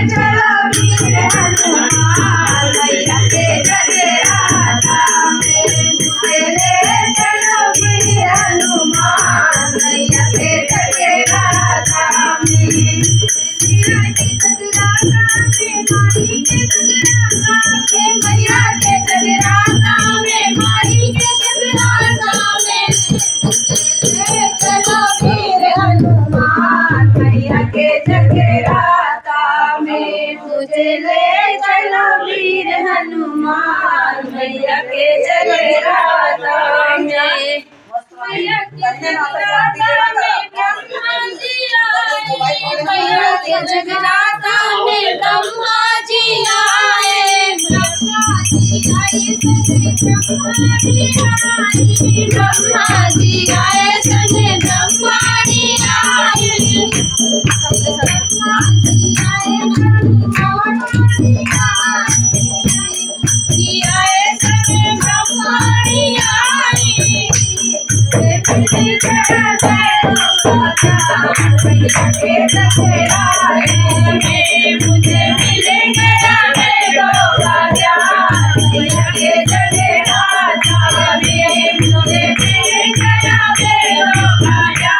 चलो वीर हनुमान मैया के जगराता में। मुझे ले चलो वीर हनुमान मैया के जगराता में। मैया के जगराता में, माई के जगराता में, मैया के जगराता में, माई के जगराता में। चलो वीर हनुमान मैया के जगराता में। मुझे ले चलो वीर हनुमान मैया के जगराता में। मैया के जगराता में ब्रह्मा जी आए, मैया के जगराता में ब्रह्मा जी आए। ब्रह्मा जी आए सने ब्रह्मा जी आए, ब्रह्मा जी आए सने ब्रह्मा जी आए। ब्रह्मा जी आए सने ब्रह्मा जी आए। मुझे मिले गया है दो राजा मैया के जगराता में। मुझे मिले गया है दो राजा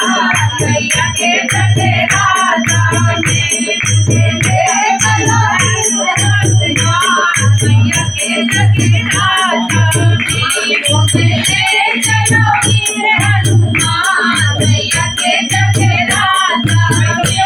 मैया के जगराता में। मुझे ले चलो मैया के जगराता में। मुझे ले चलो वीर हनुमान मैया के जगराता में।